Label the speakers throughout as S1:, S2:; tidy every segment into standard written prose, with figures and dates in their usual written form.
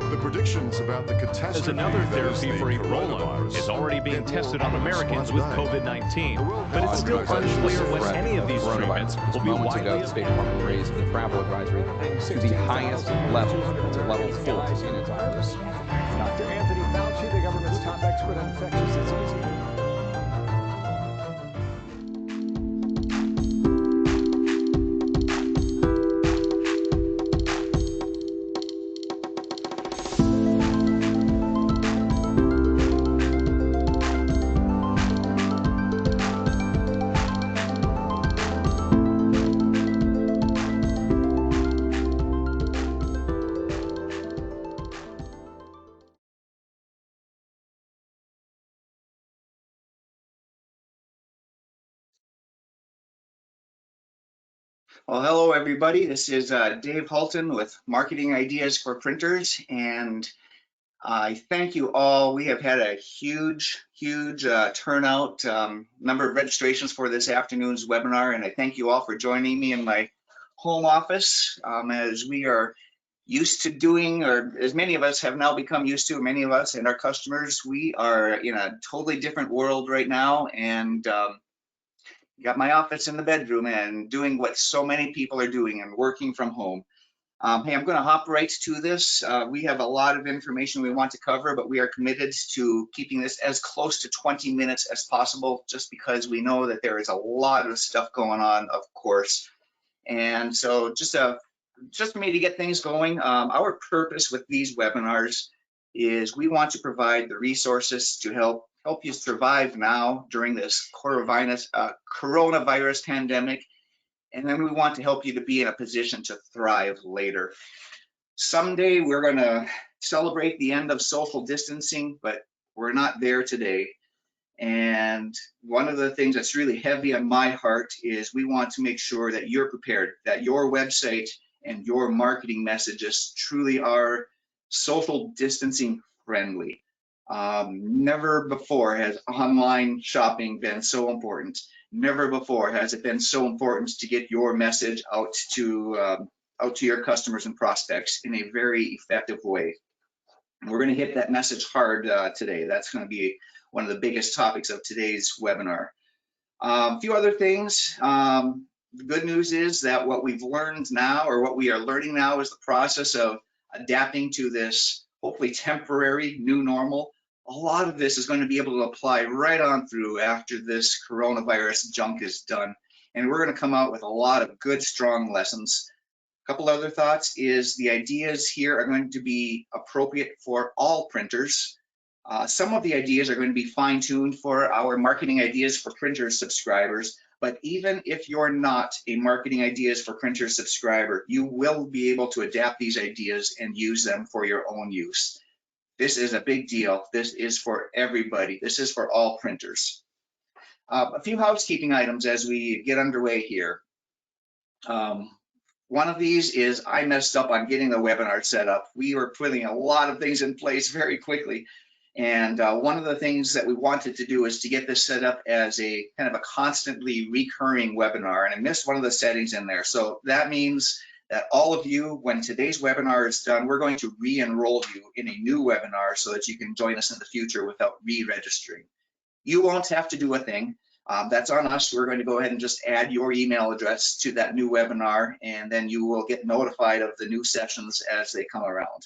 S1: The predictions about the catastrophe
S2: as another therapy for Ebola is already being tested on Americans with COVID-19, but it's still unclear when any of these treatments will be widely
S3: available. The State Department raised the travel advisory to the highest level, to level 4 in its office.
S4: Dr. Anthony Fauci, the government's top expert on infectious diseases.
S5: Well, hello everybody. This is Dave Hulton with Marketing Ideas for Printers, and I thank you all. We have had a huge turnout, number of registrations for this afternoon's webinar, and I thank you all for joining me in my home office as we are used to doing, or as many of us have now become used to, many of us and our customers, we are in a totally different world right now, and got my office in the bedroom and doing what so many people are doing and working from home. Hey, I'm going to hop right to this. We have a lot of information we want to cover, but we are committed to keeping this as close to 20 minutes as possible, just because we know that there is a lot of stuff going on, of course. And so just for me to get things going, our purpose with these webinars is we want to provide the resources to help you survive now during this coronavirus pandemic, and then we want to help you to be in a position to thrive later. Someday we're going to celebrate the end of social distancing, but we're not there today. And one of the things that's really heavy on my heart is we want to make sure that you're prepared, that your website and your marketing messages truly are social distancing friendly. Never before has online shopping been so important. Never before has it been so important to get your message out to your customers and prospects in a very effective way. We're going to hit that message hard today. That's going to be one of the biggest topics of today's webinar. A few other things. The good news is that what we've learned now, or what we are learning now, is the process of adapting to this hopefully temporary new normal. A lot of this is going to be able to apply right on through after this coronavirus junk is done. And we're going to come out with a lot of good, strong lessons. A couple other thoughts is the ideas here are going to be appropriate for all printers. Some of the ideas are going to be fine-tuned for our Marketing Ideas for Printers subscribers, but even if you're not a Marketing Ideas for Printers subscriber, you will be able to adapt these ideas and use them for your own use. This is a big deal. This is for everybody. This is for all printers. A few housekeeping items as we get underway here. One of these is I messed up on getting the webinar set up. We were putting a lot of things in place very quickly. And one of the things that we wanted to do is to get this set up as a kind of a constantly recurring webinar. And I missed one of the settings in there. So that means that all of you, when today's webinar is done, we're going to re-enroll you in a new webinar so that you can join us in the future without re-registering. You won't have to do a thing. That's on us. We're going to go ahead and just add your email address to that new webinar, and then you will get notified of the new sessions as they come around.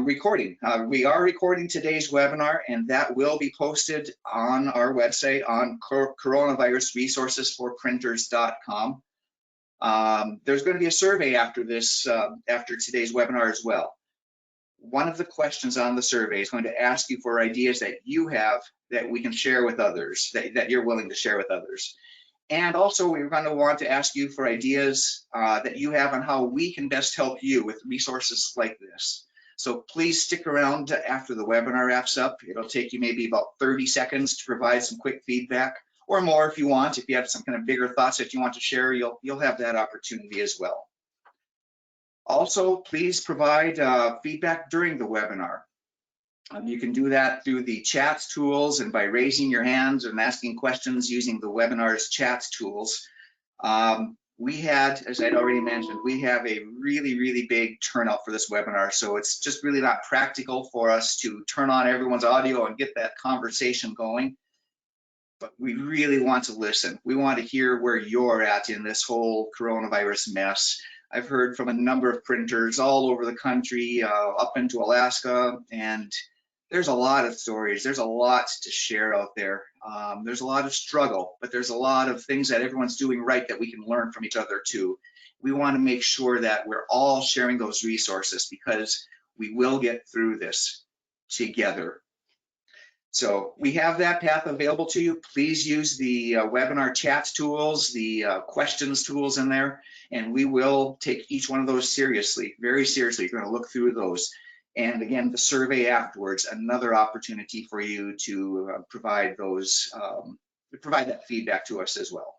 S5: Recording. We are recording today's webinar, and that will be posted on our website on coronavirusresourcesforprinters.com. There's going to be a survey after this, after today's webinar as well. One of the questions on the survey is going to ask you for ideas that you have that we can share with others, that you're willing to share with others. And also we're going to want to ask you for ideas that you have on how we can best help you with resources like this. So please stick around after the webinar wraps up. It'll take you maybe about 30 seconds to provide some quick feedback, or more if you want. If you have some kind of bigger thoughts that you want to share, you'll have that opportunity as well. Also, please provide feedback during the webinar. You can do that through the chat tools and by raising your hands and asking questions using the webinar's chat tools. we had, as I'd already mentioned, we have a really, really big turnout for this webinar. So it's just really not practical for us to turn on everyone's audio and get that conversation going. But we really want to listen. We want to hear where you're at in this whole coronavirus mess. I've heard from a number of printers all over the country, up into Alaska, and there's a lot of stories. There's a lot to share out there. There's a lot of struggle, but there's a lot of things that everyone's doing right that we can learn from each other too. We want to make sure that we're all sharing those resources because we will get through this together. So we have that path available to you. Please use the webinar chat tools, the questions tools in there, and we will take each one of those seriously, very seriously. You're going to look through those. And again, the survey afterwards, another opportunity for you to provide those, provide that feedback to us as well.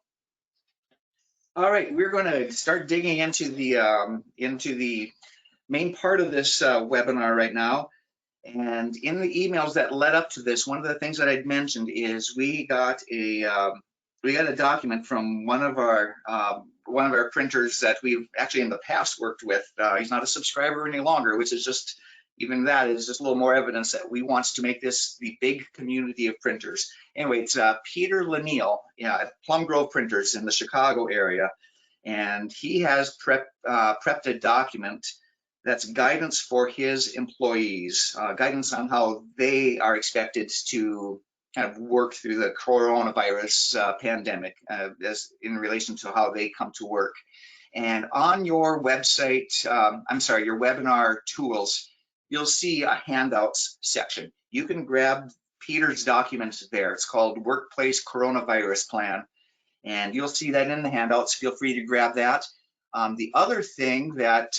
S5: All right, we're going to start digging into the main part of this webinar right now. And in the emails that led up to this, one of the things that I'd mentioned is we got a document from one of our printers that we've actually in the past worked with. He's not a subscriber any longer, which is just, even that is just a little more evidence that we want to make this the big community of printers. Anyway, it's Peter Laniel, at Plum Grove Printers in the Chicago area, and he has prepped a document that's guidance for his employees, guidance on how they are expected to kind of work through the coronavirus pandemic as in relation to how they come to work. And on your website, your webinar tools, you'll see a handouts section. You can grab Peter's documents there. It's called Workplace Coronavirus Plan. And you'll see that in the handouts. Feel free to grab that. The other thing that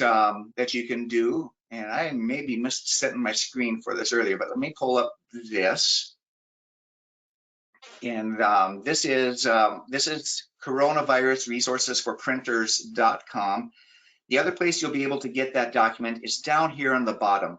S5: that you can do, and I maybe missed setting my screen for this earlier, but let me pull up this. And this is coronavirus resources for printers.com. The other place you'll be able to get that document is down here on the bottom.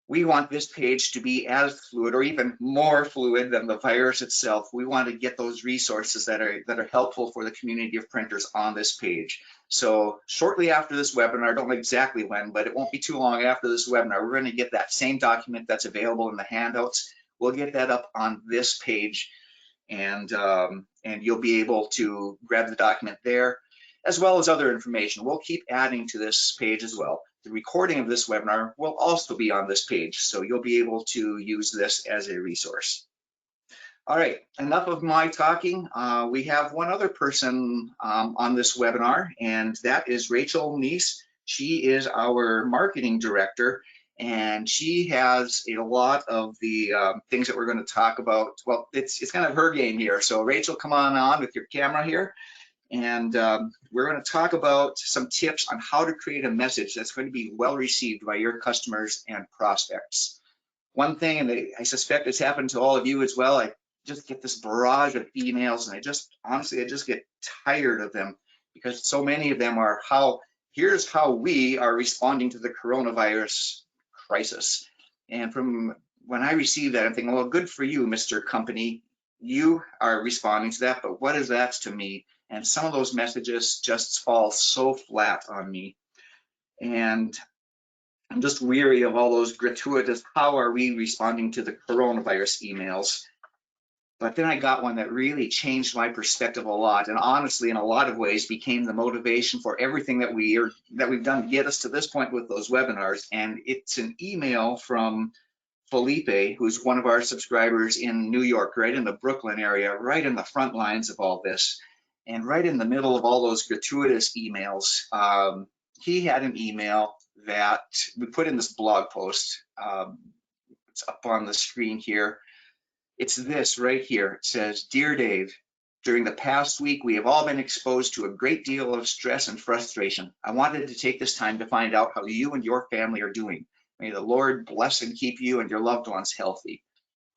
S5: We want this page to be as fluid or even more fluid than the virus itself. We want to get those resources that are helpful for the community of printers on this page. So shortly after this webinar, I don't know exactly when, but it won't be too long after this webinar, we're going to get that same document that's available in the handouts. We'll get that up on this page, and you'll be able to grab the document there, as well as other information. We'll keep adding to this page as well. The recording of this webinar will also be on this page, so you'll be able to use this as a resource. All right, enough of my talking. We have one other person on this webinar, and that is Rachel Neese. She is our marketing director, and she has a lot of the things that we're going to talk about. Well, it's kind of her game here. So Rachel, come on with your camera here. And we're going to talk about some tips on how to create a message that's going to be well received by your customers and prospects. One thing, and I suspect it's happened to all of you as well, I just get this barrage of emails, and honestly, I just get tired of them because so many of them are here's how we are responding to the coronavirus crisis. And from when I receive that, I'm thinking, well, good for you, Mr. Company. You are responding to that, but what is that to me? And some of those messages just fall so flat on me. And I'm just weary of all those gratuitous, how are we responding to the coronavirus emails? But then I got one that really changed my perspective a lot, and honestly, in a lot of ways, became the motivation for everything that we've done to get us to this point with those webinars. And it's an email from Felipe, who's one of our subscribers in New York, right in the Brooklyn area, right in the front lines of all this. And right in the middle of all those gratuitous emails, he had an email that we put in this blog post. It's up on the screen here. It's this right here. It says, "Dear Dave, during the past week, we have all been exposed to a great deal of stress and frustration. I wanted to take this time to find out how you and your family are doing. May the Lord bless and keep you and your loved ones healthy.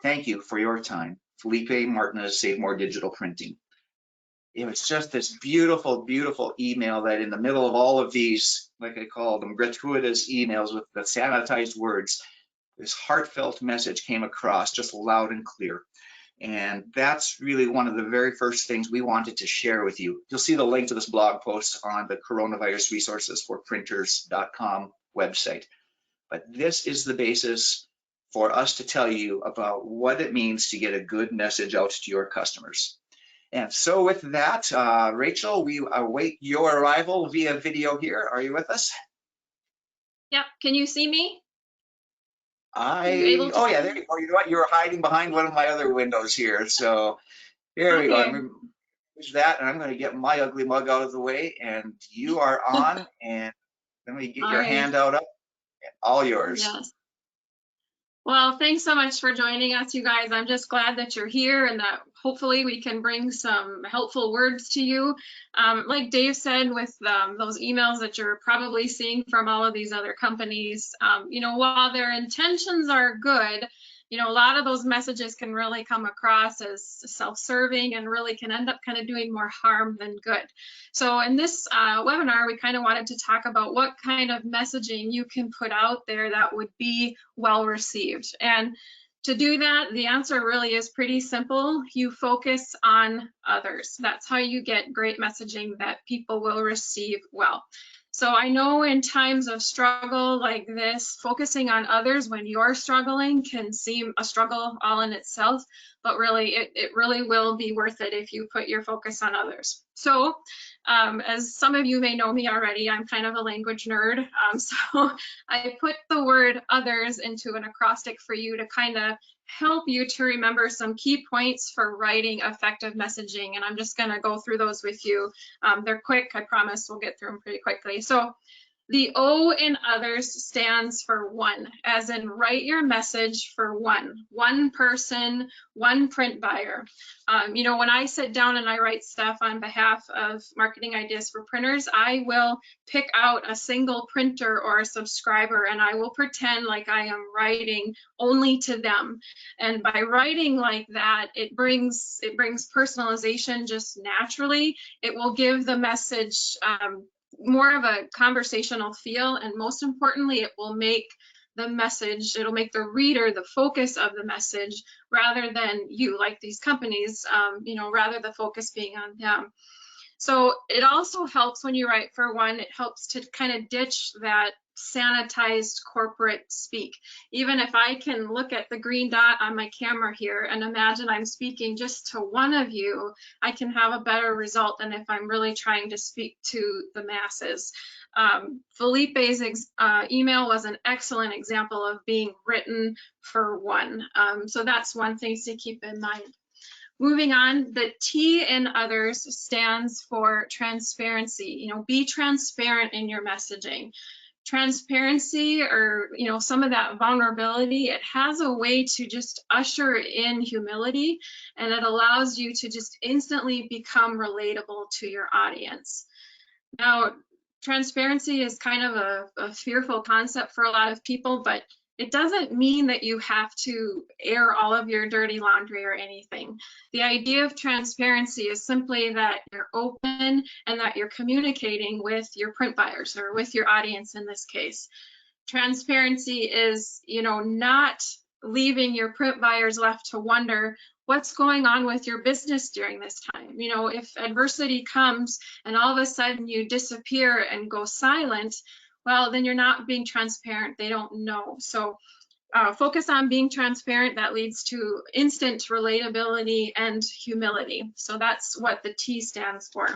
S5: Thank you for your time. Felipe Martinez, Save More Digital Printing." It was just this beautiful, beautiful email that in the middle of all of these, like I call them, gratuitous emails with the sanitized words, this heartfelt message came across just loud and clear. And that's really one of the very first things we wanted to share with you. You'll see the link to this blog post on the coronavirus resources for printers.com website. But this is the basis for us to tell you about what it means to get a good message out to your customers. And so with that, Rachel, we await your arrival via video here. Are you with us?
S6: Yep. Can you see me?
S5: Oh yeah, there you go. You know what? You're hiding behind one of my other windows here. So here we go. I'm going to push that, and I'm going to get my ugly mug out of the way, and you are on. And let me get your hand out up. All yours.
S6: Yes. Well, thanks so much for joining us, you guys. I'm just glad that you're here and that hopefully we can bring some helpful words to you. Like Dave said, with those emails that you're probably seeing from all of these other companies, you know, while their intentions are good, you know, a lot of those messages can really come across as self-serving and really can end up kind of doing more harm than good. So in this webinar, we kind of wanted to talk about what kind of messaging you can put out there that would be well received. And to do that, the answer really is pretty simple. You focus on others. That's how you get great messaging that people will receive well. So I know in times of struggle like this, focusing on others when you're struggling can seem a struggle all in itself, but really it really will be worth it if you put your focus on others. So as some of you may know me already, I'm kind of a language nerd. So I put the word others into an acrostic for you to kind of help you to remember some key points for writing effective messaging. And I'm just going to go through those with you. They're quick. I promise we'll get through them pretty quickly. So the O in others stands for one, as in write your message for one person, one print buyer. You know, when I sit down and I write stuff on behalf of Marketing Ideas for Printers, I will pick out a single printer or a subscriber and I will pretend like I am writing only to them. And by writing like that, it brings personalization just naturally. It will give the message more of a conversational feel, and most importantly, it will make the message, it'll make the reader the focus of the message rather than you, like these companies, you know, rather the focus being on them. So it also helps when you write for one, it helps to kind of ditch that sanitized corporate speak. Even if I can look at the green dot on my camera here and imagine I'm speaking just to one of you, I can have a better result than if I'm really trying to speak to the masses. Felipe's email was an excellent example of being written for one. So that's one thing to keep in mind. Moving on, the T in others stands for transparency. You know, be transparent in your messaging. Transparency, or you know, some of that vulnerability, it has a way to just usher in humility, and it allows you to just instantly become relatable to your audience. Now, transparency is kind of a fearful concept for a lot of people, but it doesn't mean that you have to air all of your dirty laundry or anything. The idea of transparency is simply that you're open and that you're communicating with your print buyers or with your audience in this case. Transparency is, you know, not leaving your print buyers left to wonder what's going on with your business during this time. You know, if adversity comes and all of a sudden you disappear and go silent, well, then you're not being transparent. They don't know. So focus on being transparent. That leads to instant relatability and humility. So that's what the T stands for.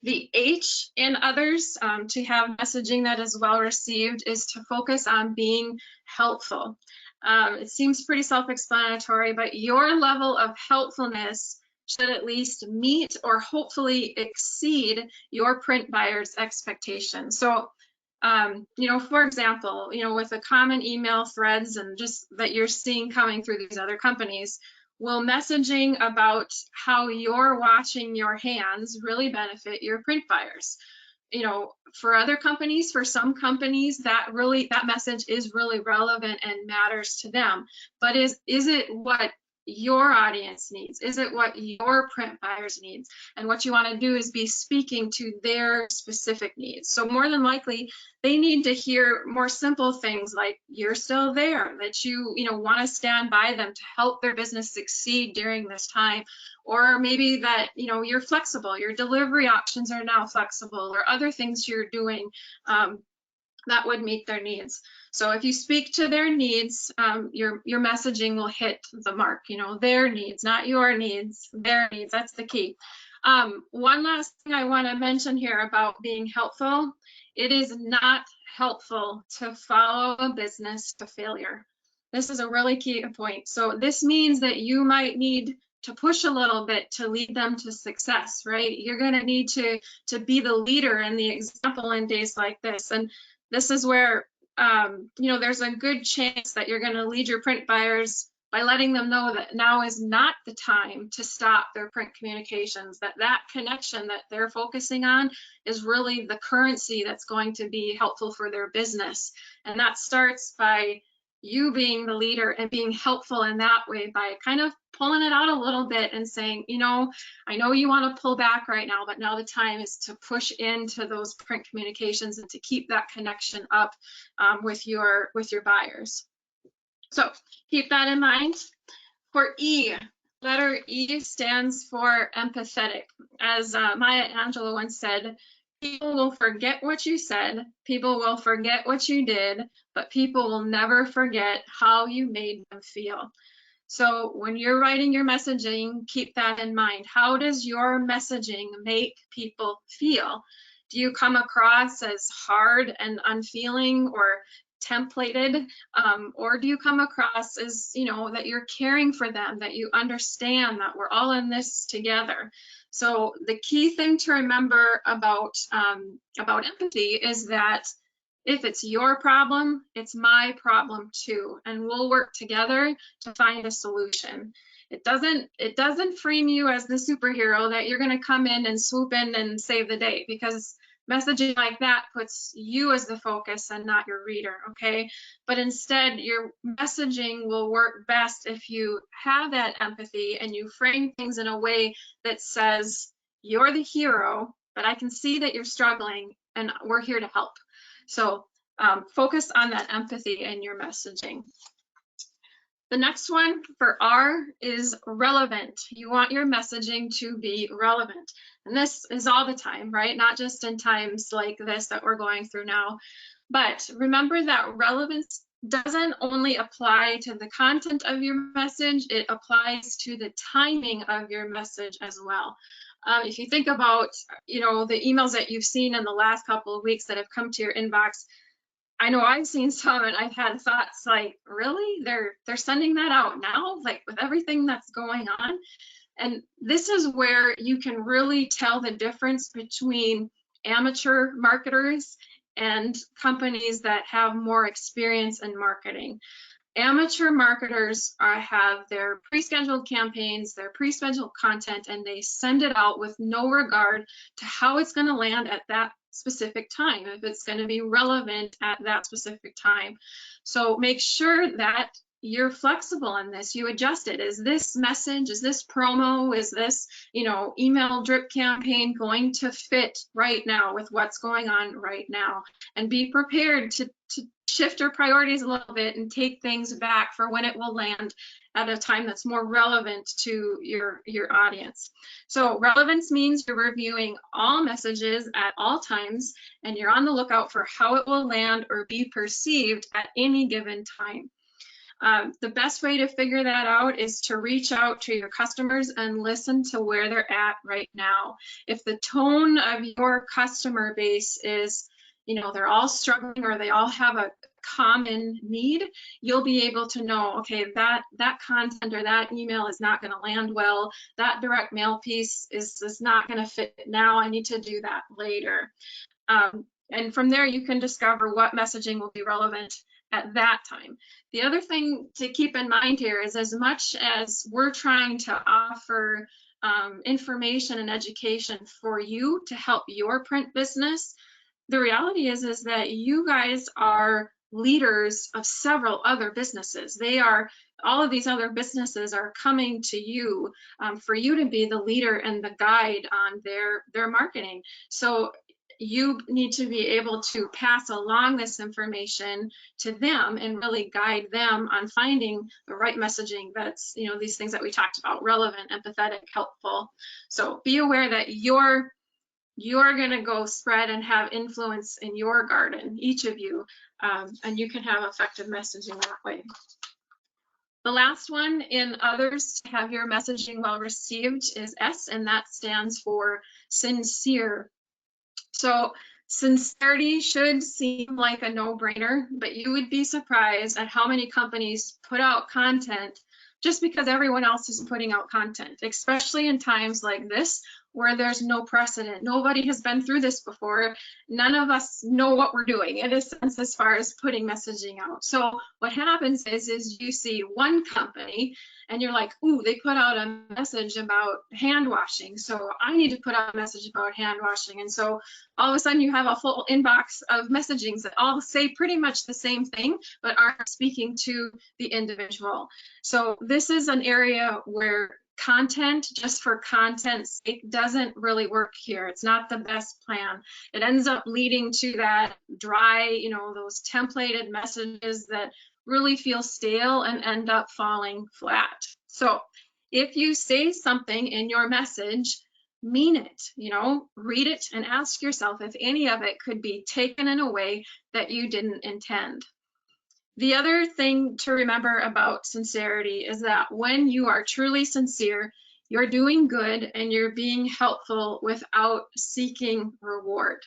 S6: The H in others, to have messaging that is well received, is to focus on being helpful. It seems pretty self-explanatory, but your level of helpfulness should at least meet or hopefully exceed your print buyer's expectations. So, you know, for example, you know, with the common email threads and just that you're seeing coming through these other companies, will messaging about how you're washing your hands really benefit your print buyers? You know, for other companies, for some companies, that message is really relevant and matters to them. But is it what your audience needs? Is it what your print buyers needs? And what you want to do is be speaking to their specific needs. So more than likely, they need to hear more simple things like you're still there, that you want to stand by them to help their business succeed during this time, or maybe that you're flexible, your delivery options are now flexible, or other things you're doing that would meet their needs. So if you speak to their needs, your messaging will hit the mark. Their needs, not your needs, their needs. That's the key. One last thing I want to mention here about being helpful. It is not helpful to follow a business to failure. This is a really key point. So this means that you might need to push a little bit to lead them to success, right? You're going to need to be the leader and the example in days like this. And this is where, there's a good chance that you're going to lead your print buyers by letting them know that now is not the time to stop their print communications, that connection that they're focusing on is really the currency that's going to be helpful for their business. And that starts by you being the leader and being helpful in that way by kind of pulling it out a little bit and saying, I know you want to pull back right now, but now the time is to push into those print communications and to keep that connection up with your buyers. So keep that in mind. For E, letter E stands for empathetic. As Maya Angelou once said, people will forget what you said, people will forget what you did, but people will never forget how you made them feel. So when you're writing your messaging, keep that in mind. How does your messaging make people feel? Do you come across as hard and unfeeling or templated, or do you come across as that you're caring for them, that you understand that we're all in this together? So the key thing to remember about empathy is that if it's your problem, it's my problem too, and we'll work together to find a solution. It doesn't frame you as the superhero that you're going to come in and swoop in and save the day, because messaging like that puts you as the focus and not your reader, okay? But instead, your messaging will work best if you have that empathy and you frame things in a way that says, you're the hero, but I can see that you're struggling and we're here to help. So focus on that empathy in your messaging. The next one for R is relevant. You want your messaging to be relevant. And this is all the time, right? Not just in times like this that we're going through now. But remember that relevance doesn't only apply to the content of your message, it applies to the timing of your message as well. If you think about, the emails that you've seen in the last couple of weeks that have come to your inbox, I know I've seen some and I've had thoughts like, really? They're sending that out now, like with everything that's going on? And this is where you can really tell the difference between amateur marketers and companies that have more experience in marketing. Amateur marketers have their pre-scheduled campaigns, their pre-scheduled content, and they send it out with no regard to how it's going to land at that specific time, if it's going to be relevant at that specific time. So make sure that you're flexible in this. You adjust it. Is this message, is this promo, is this, email drip campaign going to fit right now with what's going on right now? And be prepared to shift your priorities a little bit and take things back for when it will land at a time that's more relevant to your audience. So relevance means you're reviewing all messages at all times, and you're on the lookout for how it will land or be perceived at any given time. The best way to figure that out is to reach out to your customers and listen to where they're at right now. If the tone of your customer base is, they're all struggling or they all have a common need, you'll be able to know, okay, that content or that email is not going to land well. That direct mail piece is not going to fit now. I need to do that later. And from there, you can discover what messaging will be relevant at that time. The other thing to keep in mind here is, as much as we're trying to offer information and education for you to help your print business, the reality is that you guys are leaders of several other businesses. They are all of these other businesses are coming to you for you to be the leader and the guide on their marketing. So you need to be able to pass along this information to them and really guide them on finding the right messaging that's, you know, these things that we talked about: relevant, empathetic, helpful. So be aware that you're going to go spread and have influence in your garden, each of you, and you can have effective messaging that way. The last one in others to have your messaging well received is S, and that stands for sincere. So sincerity should seem like a no-brainer, but you would be surprised at how many companies put out content just because everyone else is putting out content, especially in times like this where there's no precedent. Nobody has been through this before. None of us know what we're doing in a sense as far as putting messaging out. So what happens is you see one company and you're like, ooh, they put out a message about hand washing, so I need to put out a message about hand washing. And so all of a sudden you have a full inbox of messagings that all say pretty much the same thing, but aren't speaking to the individual. So this is an area where content just for content's sake doesn't really work here. It's not the best plan. It ends up leading to that dry, you know, those templated messages that really feel stale and end up falling flat. So if you say something in your message, mean it, you know, read it and ask yourself if any of it could be taken in a way that you didn't intend. The other thing to remember about sincerity is that when you are truly sincere, you're doing good and you're being helpful without seeking reward.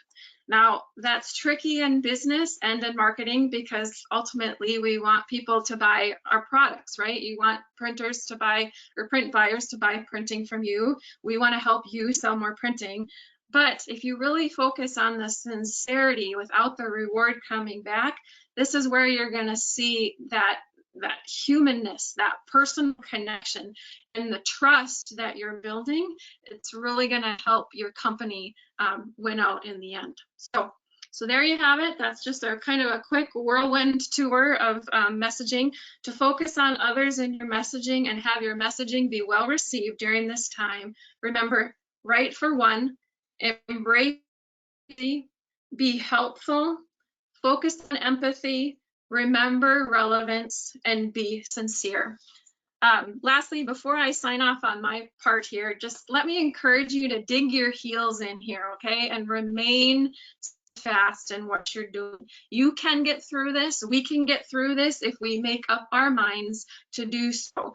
S6: Now, that's tricky in business and in marketing because ultimately we want people to buy our products, right? You want printers to buy, or print buyers to buy printing from you. We want to help you sell more printing. But if you really focus on the sincerity without the reward coming back, this is where you're going to see that humanness, that personal connection, and the trust that you're building. It's really going to help your company win out in the end. So there you have it. That's just a kind of a quick whirlwind tour of messaging to focus on others in your messaging and have your messaging be well received during this time. Remember, write for one, embrace, be helpful, focus on empathy, remember relevance, and be sincere. Lastly, before I sign off on my part here, just let me encourage you to dig your heels in here, okay? And remain fast in what you're doing. You can get through this. We can get through this if we make up our minds to do so.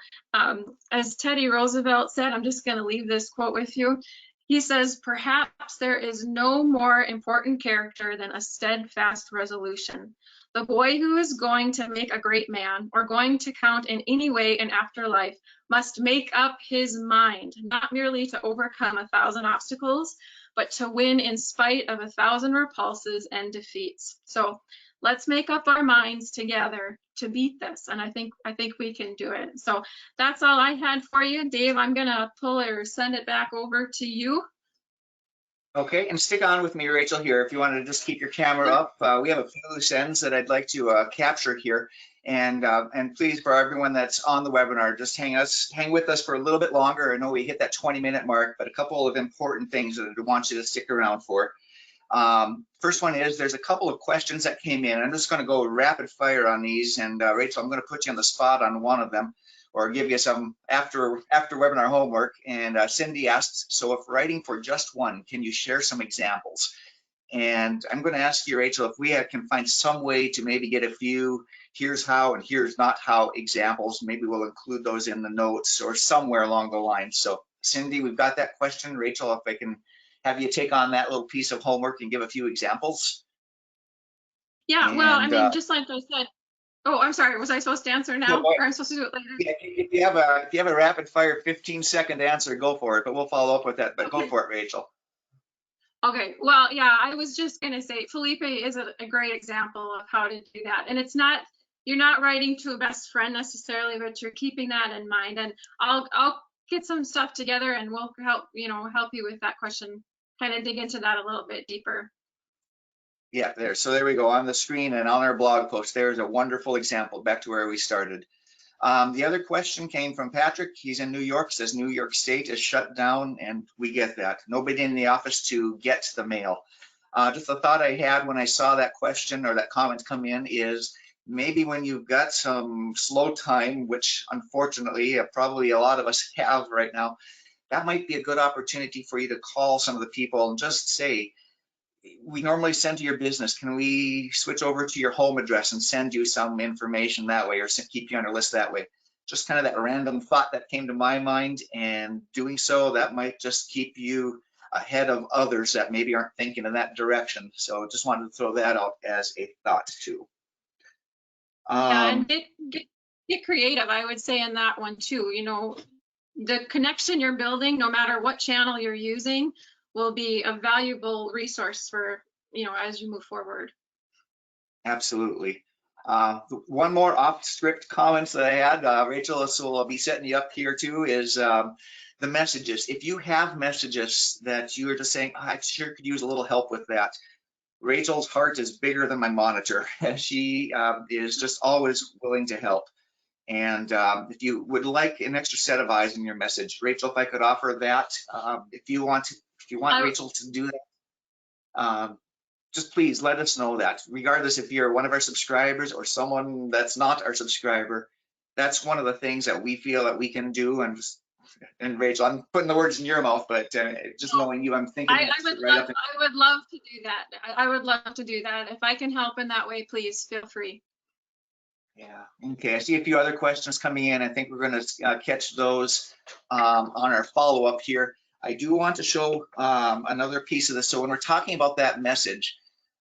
S6: As Teddy Roosevelt said, I'm just going to leave this quote with you. He says, perhaps there is no more important character than a steadfast resolution. The boy who is going to make a great man or going to count in any way in afterlife must make up his mind, not merely to overcome 1,000 obstacles, but to win in spite of 1,000 repulses and defeats. So let's make up our minds together to beat this. And I think we can do it. So that's all I had for you. Dave, I'm gonna pull or send it back over to you.
S5: Okay, and stick on with me, Rachel, here. If you want to just keep your camera up, we have a few loose ends that I'd like to capture here. And please, for everyone that's on the webinar, just hang with us for a little bit longer. I know we hit that 20-minute mark, but a couple of important things that I want you to stick around for. First one is there's a couple of questions that came in. I'm just going to go rapid fire on these. And Rachel, I'm going to put you on the spot on one of them, or give you some after webinar homework. And Cindy asks, so if writing for just one, can you share some examples? And I'm going to ask you, Rachel, if we can find some way to maybe get a few here's how and here's not how examples. Maybe we'll include those in the notes or somewhere along the line. So Cindy, we've got that question. Rachel, if I can have you take on that little piece of homework and give a few examples.
S6: Yeah,
S5: and,
S6: well, I mean, just like I said, oh, I'm sorry, was I supposed to answer now, or I'm supposed to do it later?
S5: Yeah, if you have a rapid fire 15-second answer, go for it, but we'll follow up with that, but go for it, Rachel.
S6: Okay, well, yeah, I was just gonna say Felipe is a great example of how to do that. And it's not, you're not writing to a best friend necessarily, but you're keeping that in mind. And I'll get some stuff together and we'll help you with that question, kind of dig into that a little bit deeper.
S5: Yeah, so there we go on the screen and on our blog post. There's a wonderful example back to where we started. The other question came from Patrick. He's in New York, says New York State is shut down, and we get that. Nobody in the office to get the mail. Just a thought I had when I saw that question or that comment come in is maybe when you've got some slow time, which unfortunately probably a lot of us have right now, that might be a good opportunity for you to call some of the people and just say, we normally send to your business. Can we switch over to your home address and send you some information that way, or keep you on our list that way? Just kind of that random thought that came to my mind, and doing so, that might just keep you ahead of others that maybe aren't thinking in that direction. So just wanted to throw that out as a thought too.
S6: Yeah, and get creative, I would say, in that one too. You know, the connection you're building, no matter what channel you're using, will be a valuable resource for, you know, as you move forward.
S5: Absolutely. One more off script comments that I had, Rachel, so we'll be setting you up here too, is the messages. If you have messages that you are just saying, I sure could use a little help with that, Rachel's heart is bigger than my monitor. She is just always willing to help. And if you would like an extra set of eyes in your message, Rachel, if I could offer that, if you want Rachel to do that, just please let us know that. Regardless if you're one of our subscribers or someone that's not our subscriber, that's one of the things that we feel that we can do. And Rachel, I'm putting the words in your mouth, but just knowing you, I'm thinking
S6: I would love to do that. I would love to do that. If I can help in that way, please feel free.
S5: Yeah. Okay. I see a few other questions coming in. I think we're going to catch those on our follow-up here. I do want to show another piece of this. So when we're talking about that message,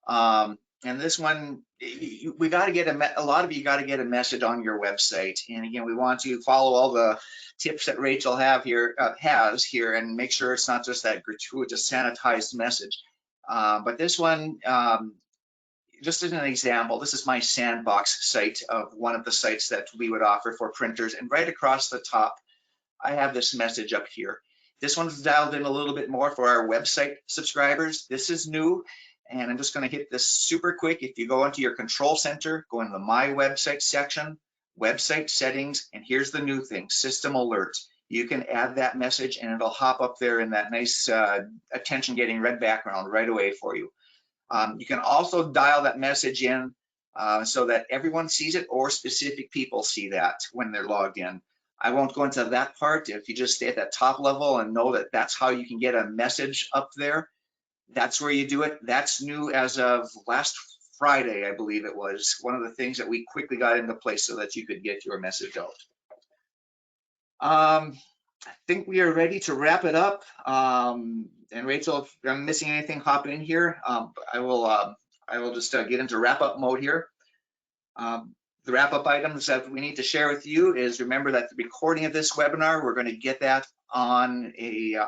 S5: and this one, we got to get a lot of you got to get a message on your website. And again, we want to follow all the tips that Rachel has here and make sure it's not just that gratuitous sanitized message. But this one, just as an example, this is my sandbox site of one of the sites that we would offer for printers. And right across the top, I have this message up here. This one's dialed in a little bit more for our website subscribers. This is new, and I'm just going to hit this super quick. If you go into your control center, go into the My Website section, website settings, and here's the new thing, system alert. You can add that message and it'll hop up there in that nice attention getting red background right away for you. You can also dial that message in so that everyone sees it or specific people see that when they're logged in. I won't go into that part. If you just stay at that top level and know that that's how you can get a message up there, that's where you do it. That's new as of last Friday, I believe it was. One of the things that we quickly got into place so that you could get your message out. I think we are ready to wrap it up. And Rachel, if I'm missing anything, hop in here. I will just get into wrap up mode here. The wrap up items that we need to share with you is, remember that the recording of this webinar, we're going to get that on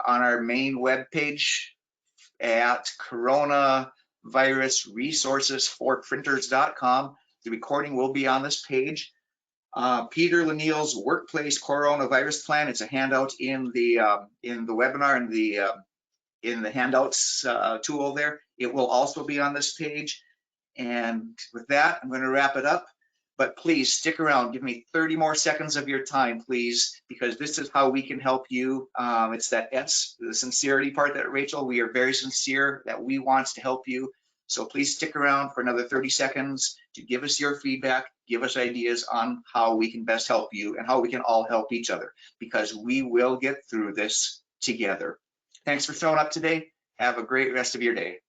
S5: our main web page at coronavirusresourcesforprinters.com. The recording will be on this page. Peter Lanil's workplace coronavirus plan. It's a handout in the webinar in the handouts tool there. It will also be on this page. And with that, I'm going to wrap it up. But please stick around. Give me 30 more seconds of your time, please, because this is how we can help you. It's that S, the sincerity part that Rachel, we are very sincere that we want to help you. So please stick around for another 30 seconds to give us your feedback, give us ideas on how we can best help you and how we can all help each other, because we will get through this together. Thanks for showing up today. Have a great rest of your day.